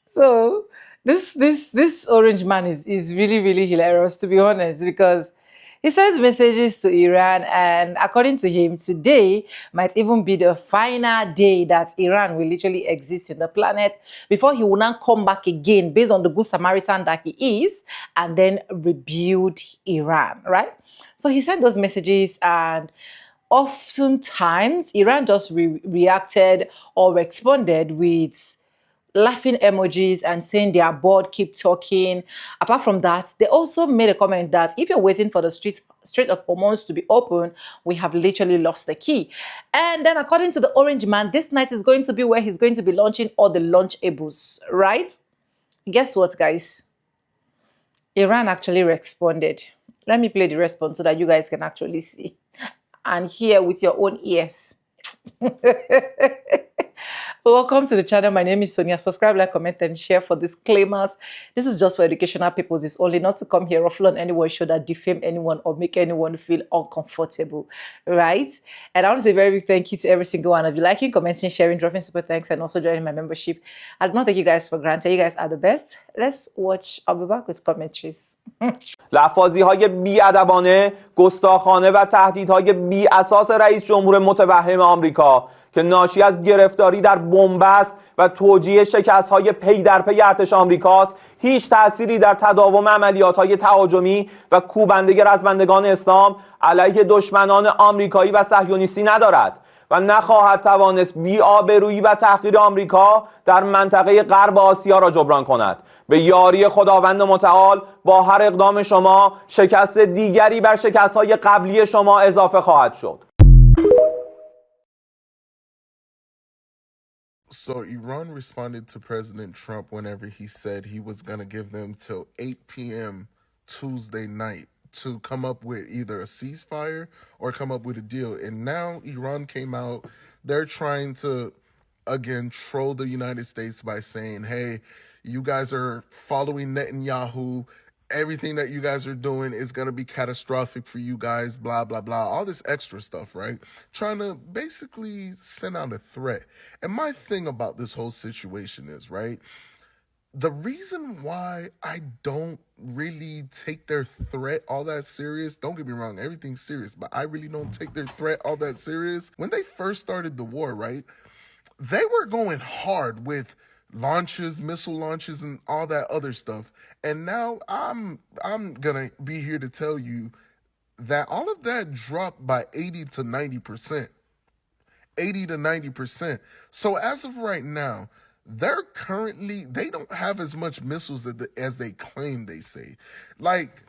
So this orange man is really really hilarious, to be honest, because he sends messages to Iran, and according to him, today might even be the final day that Iran will literally exist in the planet before he will not come back again based on the good Samaritan that he is, and then rebuild Iran, right? So he sent those messages, and oftentimes Iran just reacted or responded with laughing emojis and saying they are bored, keep talking. Apart from that, they also made a comment that if you're waiting for the Strait of Hormuz to be open, we have literally lost the key. And then according to the orange man, this night is going to be where he's going to be launching all the launchables, right? Guess what, guys? Iran actually responded. Let me play the response so that you guys can actually see and hear with your own ears. Welcome to the channel. My name is Sonia. Subscribe, like, comment, and share for disclaimers. This is just for educational purposes only, not to come here ruffle on anyone, show that defame anyone or make anyone feel uncomfortable, right? And I want to say a very big thank you to every single one of you liking, commenting, sharing, dropping super thanks, and also joining my membership. I do not take you guys for granted. You guys are the best. Let's watch. I'll be back with commentaries. لفاظی‌های بی‌ادبانه، گستاخانه و تهدیدهای بی‌اساس رئیس جمهور متوهم آمریکا که ناشی از گرفتاری در بنبست و توجیه شکست‌های پی در پی ارتش آمریکاست، هیچ تأثیری در تداوم عملیات‌های تهاجمی و کوبنده رزمندگان اسلام علیه دشمنان آمریکایی و صهیونیستی ندارد و نخواهد توانست بی‌آبرویی و تحقیر آمریکا در منطقه غرب آسیا را جبران کند. به یاری خداوند متعال با هر اقدام شما شکست دیگری بر شکست‌های قبلی شما اضافه خواهد شد. So Iran responded to President Trump whenever he said he was going to give them till 8 p.m. Tuesday night to come up with either a ceasefire or come up with a deal. And now Iran came out, they're trying to, again, troll the United States by saying, hey, you guys are following Netanyahu. Everything that you guys are doing is going to be catastrophic for you guys, blah, blah, blah, all this extra stuff, right? Trying to basically send out a threat. And my thing about this whole situation is, right, the reason why I don't really take their threat all that serious, don't get me wrong, everything's serious, but I really don't take their threat all that serious. When they first started the war, right, they were going hard with launches, missile launches, and all that other stuff. And now I'm gonna be here to tell you that all of that dropped by 80 to 90%. 80 to 90%. So as of right now, they don't have as much missiles as they claim they say. Like,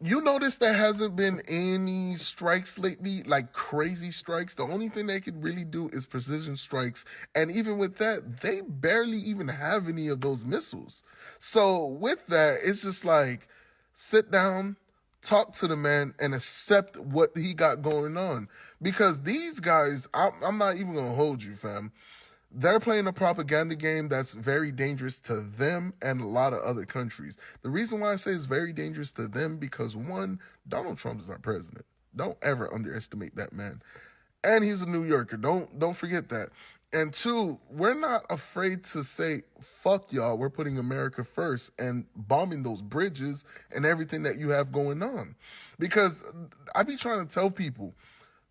you notice there hasn't been any strikes lately, like crazy strikes. The only thing they could really do is precision strikes. And even with that, they barely even have any of those missiles. So with that, it's just like, sit down, talk to the man, and accept what he got going on. Because these guys, I'm not even going to hold you, fam. They're playing a propaganda game that's very dangerous to them and a lot of other countries. The reason why I say it's very dangerous to them, because one, Donald Trump is our president. Don't ever underestimate that man. And he's a New Yorker. Don't forget that. And two, we're not afraid to say, fuck y'all, we're putting America first and bombing those bridges and everything that you have going on. Because I be trying to tell people,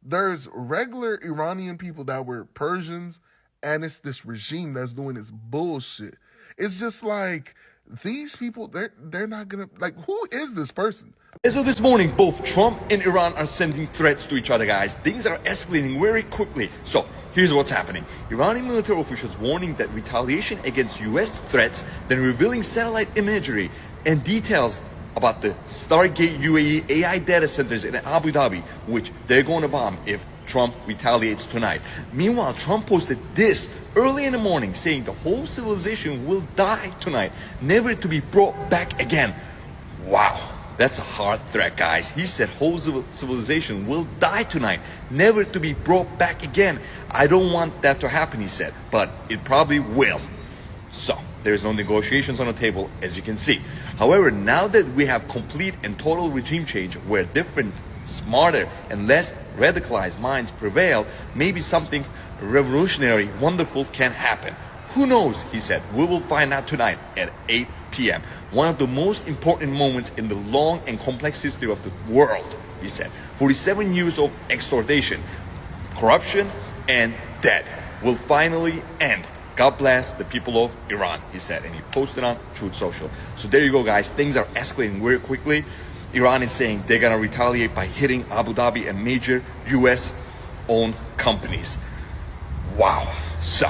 there's regular Iranian people that were Persians, and it's this regime that's doing this bullshit. It's just like, these people, they're not gonna, like, who is this person? So this morning, both Trump and Iran are sending threats to each other, guys. Things are escalating very quickly. So here's what's happening. Iranian military officials warning that retaliation against US threats, then revealing satellite imagery and details about the Stargate UAE AI data centers in Abu Dhabi, which they're going to bomb if Trump retaliates tonight. Meanwhile, Trump posted this early in the morning saying the whole civilization will die tonight, never to be brought back again. Wow. That's a hard threat, guys. He said whole civilization will die tonight, never to be brought back again. I don't want that to happen, he said, but it probably will. So, there's no negotiations on the table, as you can see. However, now that we have complete and total regime change where different, smarter, and less radicalized minds prevail, maybe something revolutionary, wonderful can happen. Who knows, he said. We will find out tonight at 8 p.m. One of the most important moments in the long and complex history of the world, he said. 47 years of extortion, corruption, and debt will finally end. God bless the people of Iran, he said, and he posted on Truth Social. So there you go, guys. Things are escalating very quickly. Iran is saying they're gonna retaliate by hitting Abu Dhabi and major US-owned companies. Wow. So,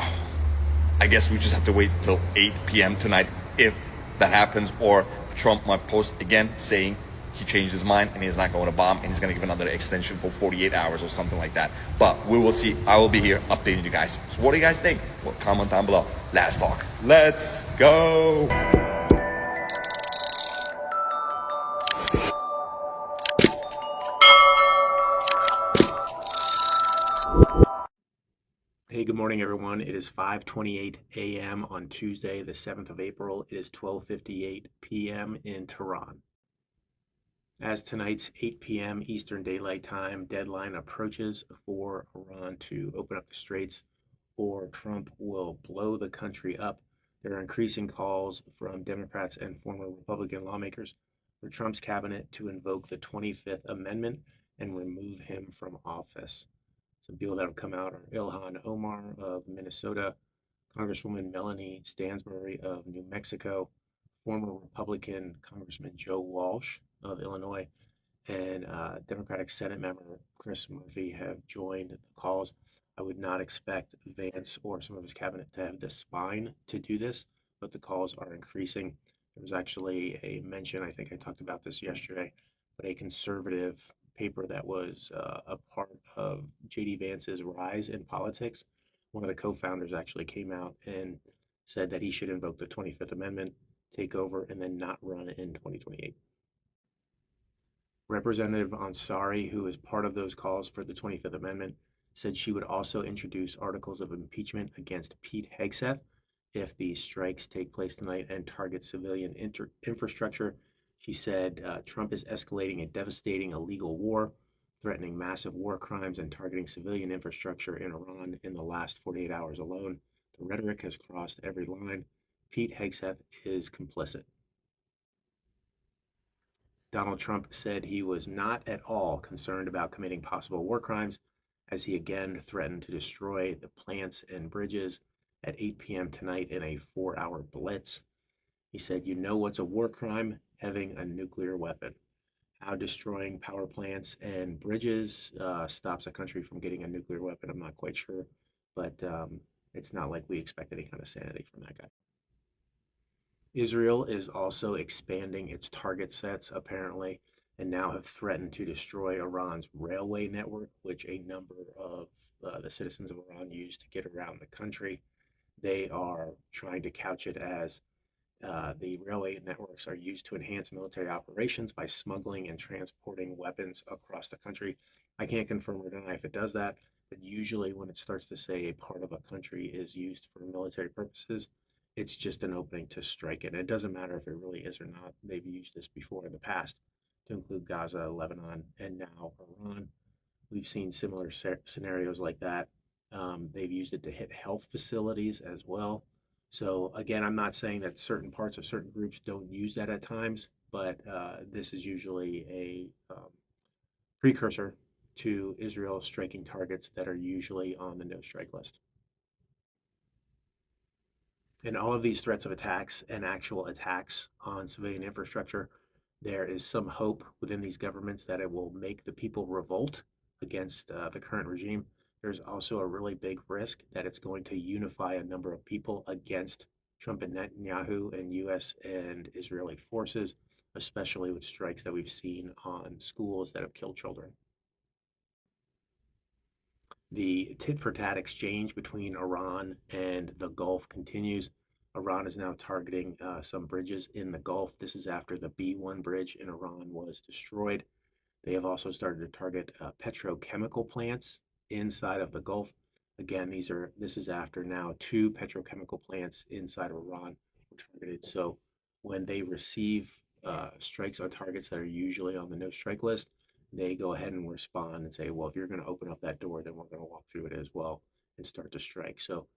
I guess we just have to wait till 8 p.m. tonight if that happens, or Trump might post again saying he changed his mind and he's not going to bomb and he's going to give another extension for 48 hours or something like that. But we will see. I will be here updating you guys. So what do you guys think? Well, comment down below. Last talk. Let's go. Hey, good morning, everyone. It is 5:28 a.m. on Tuesday, the 7th of April. It is 12:58 p.m. in Tehran. As tonight's 8 p.m. Eastern Daylight Time deadline approaches for Iran to open up the straits or Trump will blow the country up, there are increasing calls from Democrats and former Republican lawmakers for Trump's cabinet to invoke the 25th Amendment and remove him from office. Some people that have come out are Ilhan Omar of Minnesota, Congresswoman Melanie Stansbury of New Mexico, former Republican Congressman Joe Walsh of Illinois, and Democratic Senate member Chris Murphy have joined the calls. I would not expect Vance or some of his cabinet to have the spine to do this, but the calls are increasing. There was actually a mention, I think I talked about this yesterday, but a conservative paper that was a part of J.D. Vance's rise in politics. One of the co-founders actually came out and said that he should invoke the 25th Amendment, take over, and then not run in 2028. Representative Ansari, who is part of those calls for the 25th Amendment, said she would also introduce articles of impeachment against Pete Hegseth if the strikes take place tonight and target civilian infrastructure. She said Trump is escalating a devastating illegal war, threatening massive war crimes and targeting civilian infrastructure in Iran in the last 48 hours alone. The rhetoric has crossed every line. Pete Hegseth is complicit. Donald Trump said he was not at all concerned about committing possible war crimes as he again threatened to destroy the plants and bridges at 8 p.m. tonight in a 4-hour blitz. He said, "You know what's a war crime? Having a nuclear weapon. How destroying power plants and bridges stops a country from getting a nuclear weapon, I'm not quite sure, but it's not like we expect any kind of sanity from that guy." Israel is also expanding its target sets, apparently, and now have threatened to destroy Iran's railway network, which a number of the citizens of Iran use to get around the country. They are trying to couch it as the railway networks are used to enhance military operations by smuggling and transporting weapons across the country. I can't confirm or deny if it does that, but usually when it starts to say a part of a country is used for military purposes, it's just an opening to strike it. And it doesn't matter if it really is or not. They've used this before in the past to include Gaza, Lebanon, and now Iran. We've seen similar scenarios like that. They've used it to hit health facilities as well. So again, I'm not saying that certain parts of certain groups don't use that at times, but this is usually a precursor to Israel striking targets that are usually on the no-strike list. In all of these threats of attacks and actual attacks on civilian infrastructure, there is some hope within these governments that it will make the people revolt against the current regime. There's also a really big risk that it's going to unify a number of people against Trump and Netanyahu and US and Israeli forces, especially with strikes that we've seen on schools that have killed children. The tit for tat exchange between Iran and the Gulf continues. Iran is now targeting some bridges in the Gulf. This is after the B-1 bridge in Iran was destroyed. They have also started to target petrochemical plants inside of the Gulf. Again, this is after now 2 petrochemical plants inside of Iran were targeted. So when they receive strikes on targets that are usually on the no strike list, they go ahead and respond and say, well, if you're going to open up that door, then we're going to walk through it as well and start to strike. So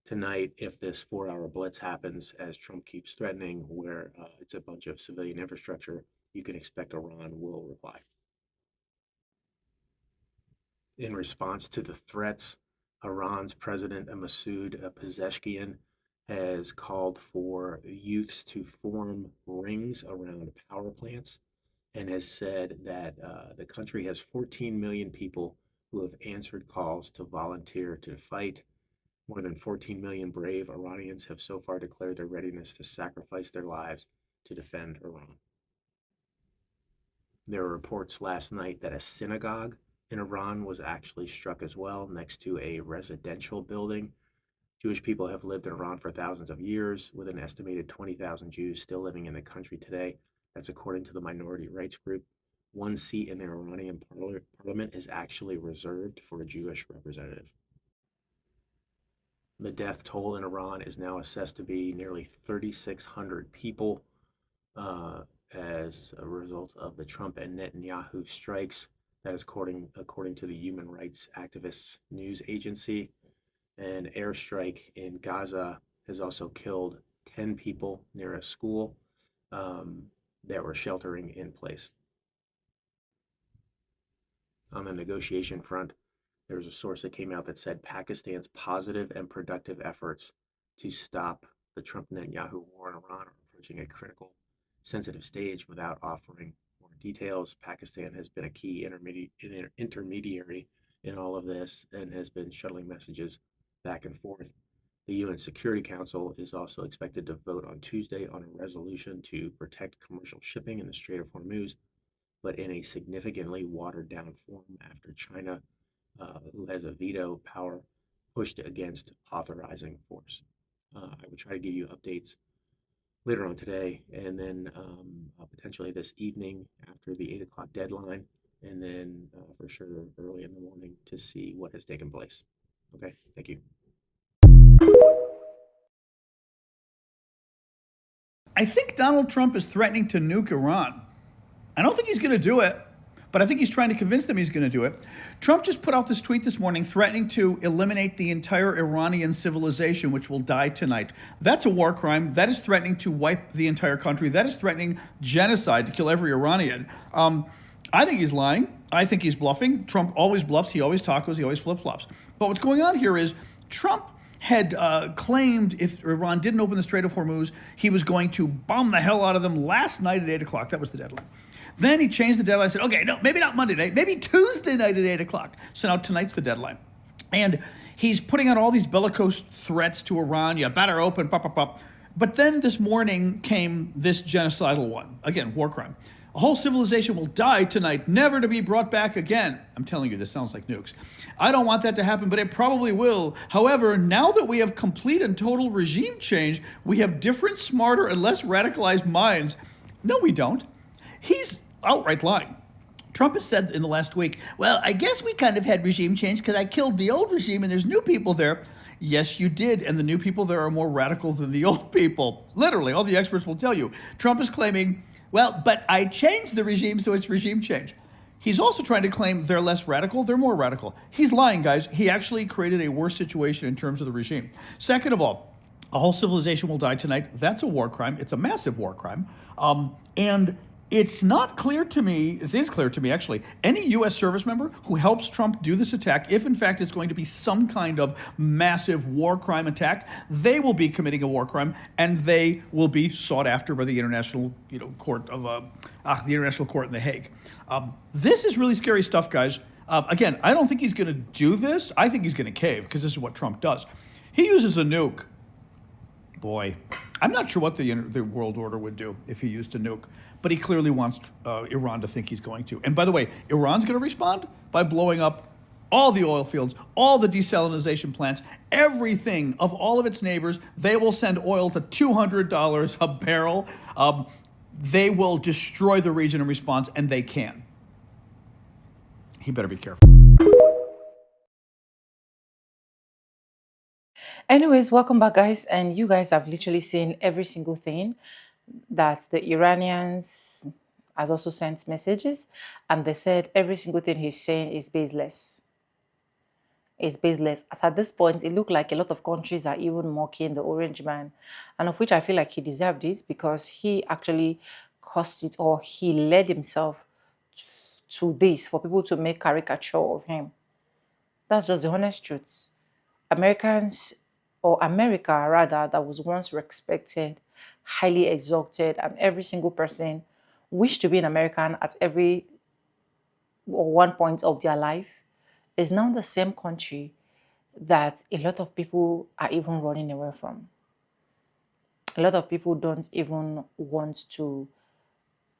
tonight, if this 4-hour blitz happens, as Trump keeps threatening, where it's a bunch of civilian infrastructure, you can expect Iran will reply. In response to the threats, Iran's President Masoud Pezeshkian has called for youths to form rings around power plants and has said that the country has 14 million people who have answered calls to volunteer to fight. More than 14 million brave Iranians have so far declared their readiness to sacrifice their lives to defend Iran. There were reports last night that a synagogue in Iran was actually struck as well next to a residential building. Jewish people have lived in Iran for thousands of years, with an estimated 20,000 Jews still living in the country today. That's according to the minority rights group. One seat in the Iranian parliament is actually reserved for a Jewish representative. The death toll in Iran is now assessed to be nearly 3,600 people as a result of the Trump and Netanyahu strikes. That is according to the human rights activists news agency. An airstrike in Gaza has also killed 10 people near a school that were sheltering in place. On the negotiation front, there was a source that came out that said Pakistan's positive and productive efforts to stop the Trump-Netanyahu war in Iran are approaching a critical, sensitive stage without offering more details. Pakistan has been a key intermediary in all of this and has been shuttling messages back and forth. The UN Security Council is also expected to vote on Tuesday on a resolution to protect commercial shipping in the Strait of Hormuz, but in a significantly watered down form after China, who has a veto power, pushed against authorizing force. I will try to give you updates later on today, and then potentially this evening after the 8 o'clock deadline, and then for sure early in the morning to see what has taken place. Okay, thank you. I think Donald Trump is threatening to nuke Iran. I don't think he's going to do it, but I think he's trying to convince them he's going to do it. Trump just put out this tweet this morning threatening to eliminate the entire Iranian civilization, which will die tonight. That's a war crime. That is threatening to wipe the entire country. That is threatening genocide to kill every Iranian. I think he's lying. I think he's bluffing. Trump always bluffs. He always tacos. He always flip-flops. But what's going on here is Trump had claimed if Iran didn't open the Strait of Hormuz, he was going to bomb the hell out of them last night at 8 o'clock. That was the deadline. Then he changed the deadline. Said, okay, no, maybe not Monday night, maybe Tuesday night at 8 o'clock. So now tonight's the deadline. And he's putting out all these bellicose threats to Iran. You better open, pop, pop, pop. But then this morning came this genocidal one. Again, war crime. A whole civilization will die tonight, never to be brought back again. I'm telling you, this sounds like nukes. I don't want that to happen, but it probably will. However, now that we have complete and total regime change, we have different, smarter, and less radicalized minds. No, we don't. He's outright lying. Trump has said in the last week, well, I guess we kind of had regime change because I killed the old regime and there's new people there. Yes, you did. And the new people there are more radical than the old people. Literally, all the experts will tell you. Trump is claiming, well, but I changed the regime, so it's regime change. He's also trying to claim they're less radical. They're more radical. He's lying, guys. He actually created a worse situation in terms of the regime. Second of all, a whole civilization will die tonight. That's a war crime. It's a massive war crime. And it's not clear to me, it is clear to me actually, any U.S. service member who helps Trump do this attack, if in fact it's going to be some kind of massive war crime attack, they will be committing a war crime and they will be sought after by the International Court of the International Court in The Hague. This is really scary stuff, guys. Again, I don't think he's going to do this. I think he's going to cave because this is what Trump does. He uses a nuke. Boy, I'm not sure what the world order would do if he used a nuke. But he clearly wants Iran to think he's going to. And by the way, Iran's going to respond by blowing up all the oil fields, all the desalination plants, everything of all of its neighbors. They will send oil to $200 a barrel. They will destroy the region in response, and they can. He better be careful. Anyways, welcome back, guys. And you guys have literally seen every single thing that the Iranians has also sent messages, and they said every single thing he's saying is baseless. Is baseless. As at this point, it looked like a lot of countries are even mocking the Orange Man, and of which I feel like he deserved it because he actually caused it, or he led himself to this for people to make caricature of him. That's just the honest truth. Americans, or America rather, that was once respected, highly exalted, and every single person wished to be an American at every or one point of their life, is now the same country that a lot of people are even running away from. A lot of people don't even want to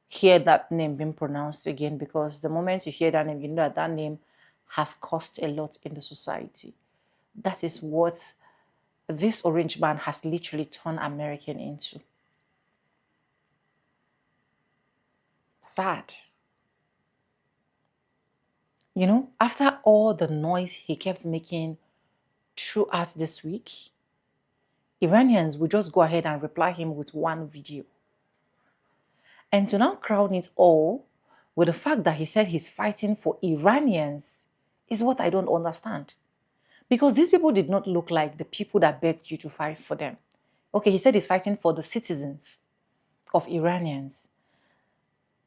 hear that name being pronounced again, because the moment you hear that name, you know that that name has cost a lot in the society. That is what this Orange Man has literally turned American into. Sad. You know, after all the noise he kept making throughout this week, Iranians would just go ahead and reply him with one video. And to now crown it all with the fact that he said he's fighting for Iranians is what I don't understand. Because these people did not look like the people that begged you to fight for them. Okay, he said he's fighting for the citizens of Iranians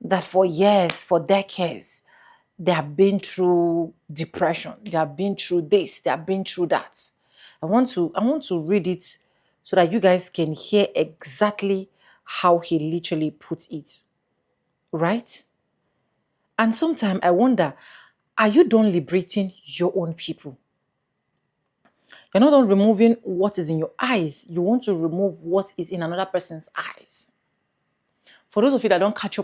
that for years, for decades, they have been through depression. They have been through this. They have been through that. I want to read it so that you guys can hear exactly how he literally puts it. Right? And sometimes I wonder, are you done liberating your own people? You're not done removing what is in your eyes. You want to remove what is in another person's eyes. For those of you that didn't catch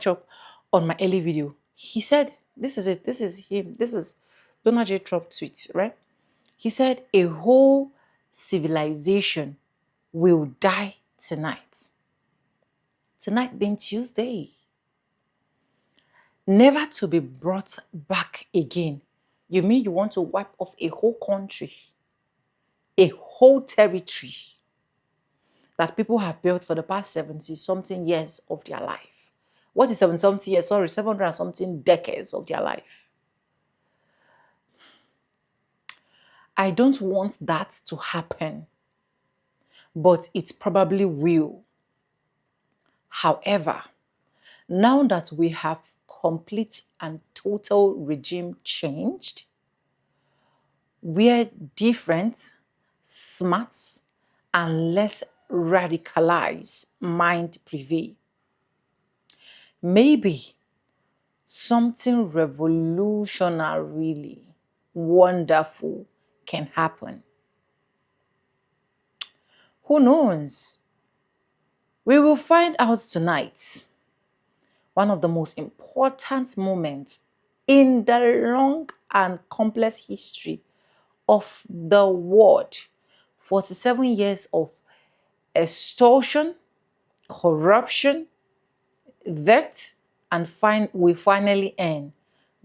up on my early video, he said, this is it, this is him, this is Donald J. Trump tweet, right? He said, a whole civilization will die tonight. Tonight being Tuesday. Never to be brought back again. You mean you want to wipe off a whole country, a whole territory that people have built for the past 70-something years of their life? What is 70-something years? Sorry, 700-something decades of their life. I don't want that to happen, but it probably will. However, now that we have complete and total regime changed, where different, smart, and less radicalized mind prevail, maybe something revolutionarily wonderful can happen. Who knows? We will find out tonight. One of the most important moments in the long and complex history of the world. 47 years of extortion, corruption, death, and we finally end.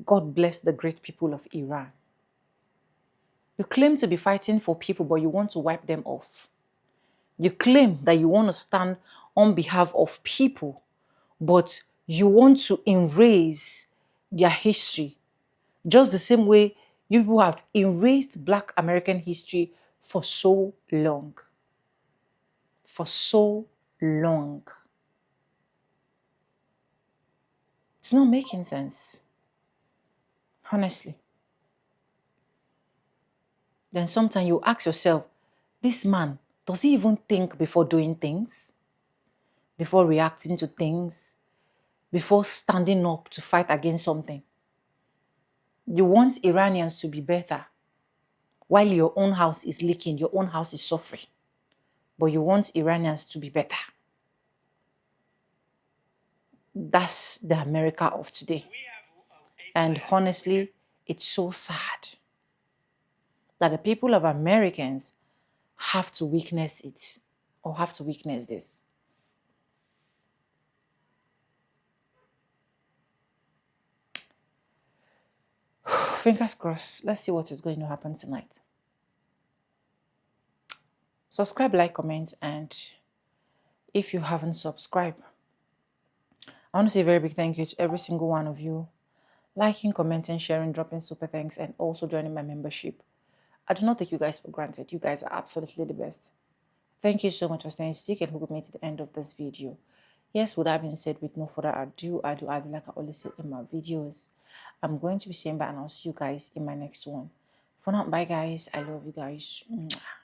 God bless the great people of Iran. You claim to be fighting for people, but you want to wipe them off. You claim that you want to stand on behalf of people, but you want to erase their history. Just the same way you people have erased Black American history for so long. For so long. It's not making sense. Honestly. Then sometimes you ask yourself, this man, does he even think before doing things? Before reacting to things? Before standing up to fight against something? You want Iranians to be better, while your own house is leaking, your own house is suffering. But you want Iranians to be better. That's the America of today. And honestly, It's so sad that the people of Americans have to witness it, or have to witness this. Fingers crossed. Let's see what is going to happen tonight. Subscribe, like, comment, and if you haven't subscribed, I want to say a very big thank you to every single one of you liking, commenting, sharing, dropping super thanks, and also joining my membership. I do not take you guys for granted. You guys are absolutely the best. Thank you so much for staying stick and hooking me to the end of this video. Yes, with that being said, with no further ado, like I always say in my videos, I'm going to be saying bye, and I'll see you guys in my next one. For now, bye guys. I love you guys. Mwah.